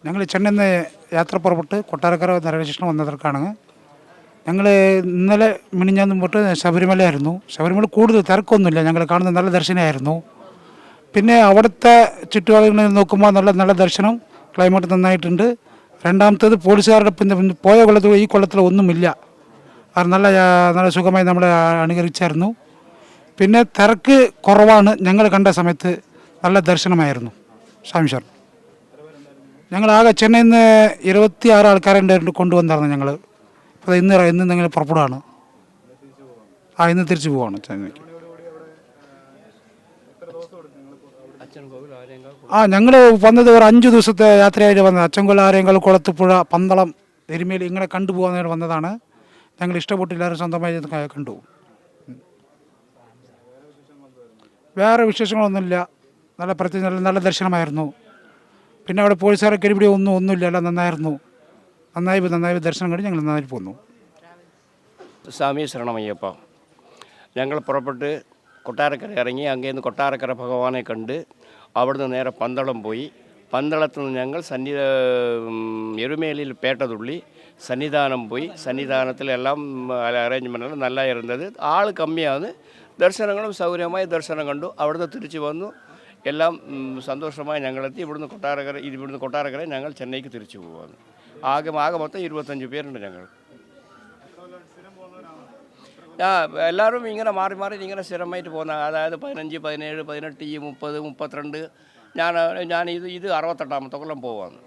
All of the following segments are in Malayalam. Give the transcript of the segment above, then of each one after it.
ഞങ്ങൾ ചെന്നൈയിൽ നിന്ന് യാത്ര പുറപ്പെട്ട് കൊട്ടാരക്കര റെയിൽവേ സ്റ്റേഷനിൽ വന്നതற்காണ്. ഞങ്ങൾ ഇന്നലെ മിനിഞ്ഞാന്ന് തൊട്ട് ശബരിമലയായിരുന്നു. ശബരിമല കൂടുതൽ തിരക്കൊന്നുമില്ല, ഞങ്ങൾ കാണുന്ന നല്ല ദർശനമായിരുന്നു. പിന്നെ അവിടുത്തെ ചുറ്റുപാടുകളിൽ നോക്കുമ്പോൾ നല്ല ദർശനം, ക്ലൈമറ്റ് നന്നായിട്ടുണ്ട്. രണ്ടാമത്തേത് പോലീസുകാരുടെ പിന്നെ പോയ കൊല്ലത്തിൽ ഈ കൊല്ലത്തിൽ ഒന്നുമില്ല, അത് നല്ല സുഖമായി നമ്മളെ അനുകരിച്ചായിരുന്നു. പിന്നെ തിരക്ക് കുറവാണ്, ഞങ്ങൾ കണ്ട സമയത്ത് നല്ല ദർശനമായിരുന്നു. സ്വാമി സാർ, ഞങ്ങളാകെ ചെന്നൈയിൽ നിന്ന് 26 ആൾക്കാരുണ്ടായിരുന്നു കൊണ്ടുവന്നായിരുന്നു. ഞങ്ങൾ ഇപ്പോൾ ഇന്ന് ഞങ്ങൾ പുറപ്പെടുകയാണ്. ഇന്ന് തിരിച്ചു പോവാണ് ചെന്നൈക്ക്. ഞങ്ങൾ വന്നത് ഒരു 5 ദിവസത്തെ യാത്രയായിട്ട് വന്നത്. അച്ചൻകോൽ, ആര്യങ്കാൽ, കുളത്തുപുഴ, പന്തളം, എരുമേലി ഇങ്ങനെ കണ്ടുപോകാൻ വന്നതാണ്. ഞങ്ങൾ ഇഷ്ടപ്പെട്ടില്ല, എല്ലാവരും സ്വന്തമായി കണ്ടു. വേറെ വിശേഷങ്ങളൊന്നുമില്ല, നല്ല ദർശനമായിരുന്നു. പിന്നെ അവിടെ പോലീസുകാരൊക്കെ ഇവിടെ ഒന്നുമില്ല, എല്ലാം നന്നായിരുന്നു. നന്നായി ദർശനം കഴിഞ്ഞ് ഞങ്ങൾ നന്നായി പോന്നു. സ്വാമി ശരണമയ്യപ്പ. ഞങ്ങൾ പുറപ്പെട്ട് കൊട്ടാരക്കര ഇറങ്ങി, അങ്ങേന്ന് കൊട്ടാരക്കര ഭഗവാനെ കണ്ട് അവിടുന്ന് നേരെ പന്തളം പോയി. പന്തളത്ത് നിന്ന് ഞങ്ങൾ എരുമേലിയിൽ പേട്ട തുള്ളി സന്നിധാനം പോയി. സന്നിധാനത്തിലെല്ലാം അറേഞ്ച്മെൻറ്റെല്ലാം നല്ല ഇരുന്നത്, ആൾ കമ്മിയാണ്. ദർശനങ്ങളും സൗകര്യമായി ദർശനം കണ്ടു. അവിടുന്ന് തിരിച്ചു വന്നു, എല്ലാം സന്തോഷമായി ഞങ്ങളെത്തി. ഇവിടുന്ന് കൊട്ടാരക്കര ഞങ്ങൾ ചെന്നൈക്ക് തിരിച്ചു പോകുന്നു. ആകെ മൊത്തം 25 പേരുണ്ട് ഞങ്ങൾ. എല്ലാവരും ഇങ്ങനെ മാറി ഇങ്ങനെ സ്ഥിരമായിട്ട് പോകുന്ന, അതായത് 15, 17, 18, 30, 32. ഞാൻ ഇത് 68ാമത്തെ കൊല്ലം പോവാണ്.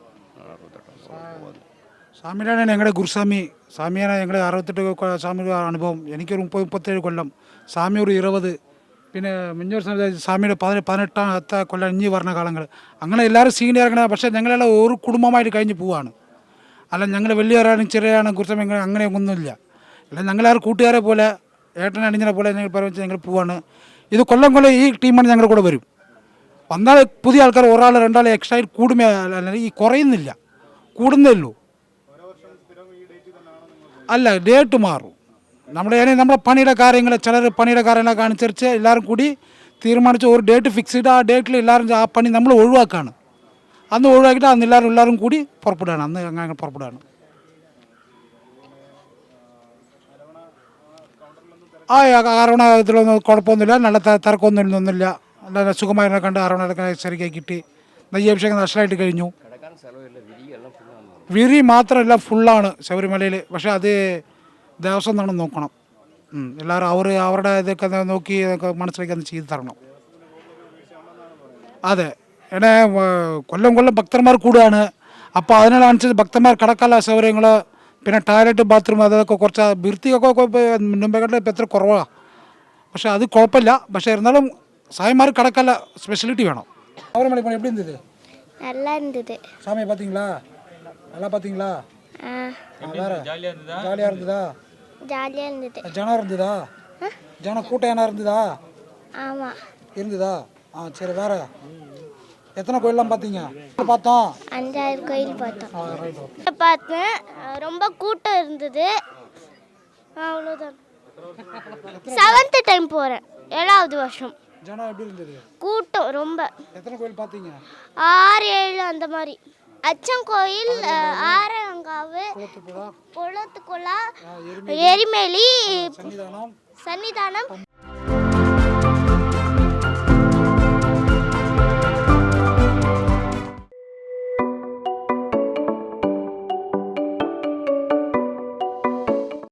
സ്വാമിയാണ് ഞങ്ങളുടെ ഗുരുസ്വാമി. സ്വാമിയാണ് ഞങ്ങളുടെ 68 സ്വാമി അനുഭവം. എനിക്കൊരു 30-37 കൊല്ലം, സ്വാമി ഒരു 20. പിന്നെ മിഞ്ഞൂർ സ്വാമിയുടെ 18ാമത്തെ കൊല്ലം ഇഞ്ഞി പറഞ്ഞ കാലങ്ങൾ. അങ്ങനെ എല്ലാവരും സീനിയർ ഇറങ്ങണ. പക്ഷേ ഞങ്ങളെല്ലാം ഒരു കുടുംബമായിട്ട് കഴിഞ്ഞ് പോവാണ്. അല്ല ഞങ്ങൾ വലിയവരാണ് ചെറിയാണ് ഗുരുസ്വാമി അങ്ങനെ ഒന്നുമില്ല. അല്ല ഞങ്ങളാരും കൂട്ടുകാരെ പോലെ, ഏട്ടനെ അണിഞ്ഞനെ പോലെ ഞങ്ങൾ പറഞ്ഞ് ഞങ്ങൾ പോവാണ്. ഇത് കൊല്ലം ഈ ടീമാണ് ഞങ്ങളുടെ കൂടെ വരും. വന്നാൽ പുതിയ ആൾക്കാർ ഒരാൾ 2 ആൾ എക്സ്ട്രാ കൂടുമേ, ഈ കുറയുന്നില്ല, കൂടുന്നേ ഉള്ളൂ. അല്ല, ഡേറ്റ് മാറും. നമ്മുടെ പണിയുടെ കാര്യങ്ങൾ, ചിലർ പണിയുടെ കാര്യങ്ങളൊക്കെ അനുസരിച്ച് എല്ലാവരും കൂടി തീരുമാനിച്ച് ഒരു ഡേറ്റ് ഫിക്സ് ചെയ്ത് ആ ഡേറ്റിൽ എല്ലാവരും ആ പണി നമ്മൾ ഒഴിവാക്കുകയാണ്. അന്ന് ഒഴിവാക്കിയിട്ട് അന്ന് എല്ലാവരും കൂടി പുറപ്പെടുകയാണ്. അന്ന് അങ്ങനെ പുറപ്പെടുകയാണ്. അരവണ ഇതിലൊന്നും കുഴപ്പമൊന്നുമില്ല, നല്ല തിരക്കൊന്നുമില്ല, നല്ല സുഖമായി കണ്ട് അരവണ ശരിക്കായി കിട്ടി. നെയ്യഭിഷേകം നഷ്ടമായിട്ട് കഴിഞ്ഞു. വിരി മാത്രമല്ല, ഫുള്ളാണ് ശബരിമലയിൽ. പക്ഷേ അത് ദേവസ്വം തന്നെ നോക്കണം. എല്ലാവരും അവരുടെ ഇതൊക്കെ നോക്കി മനസ്സിലേക്ക് അത് ചെയ്ത് തരണം. അതെ, എന്നെ കൊല്ലം ഭക്തന്മാർ കൂടുകയാണ്. അപ്പോൾ അതിനനുസരിച്ച് ഭക്തന്മാർ കടക്കാനുള്ള സൗകര്യങ്ങൾ, പിന്നെ ടോയ്ലറ്റ്, ബാത്റൂം അതൊക്കെ കുറച്ച് വൃത്തിയൊക്കെ മുമ്പേക്കാട്ടിൽ ഇപ്പം എത്ര കുറവാണ്. പക്ഷേ അത് കുഴപ്പമില്ല. പക്ഷേ இருந்தாலும் சாமிமார் கணக்கால ஸ்பெஷலிட்டி வேணும். அவரமலை பணி எப்படி இருந்தது? நல்லா இருந்தது. சாமியை பார்த்தீங்களா? நல்லா பார்த்தீங்களா? வேற ஜாலியாக இருந்ததா? ஜாலியாக இருந்தது. ஜனம் இருந்ததா? ஜனம் கூட்டம் என்ன இருந்ததா? ஆமாம் இருந்ததா? சரி. வேற எத்தனை கோயிலெலாம் பார்த்தீங்க? பார்த்தோம் 5000 கோயில் பார்த்தேன். ரொம்ப கூட்டம் இருந்தது, அவ்வளோதான். 7th டைம் போகிறேன், 7வது வருஷம். ஜனம் எப்படி இருந்தது? கூட்டம் ரொம்ப. எத்தனை கோயில் பார்த்தீங்க? 6, 7 அந்த மாதிரி. அச்சன்கோயில், ஆரங்காவு, குளத்துக்குளா, எரிமேலி, சன்னிதானம்.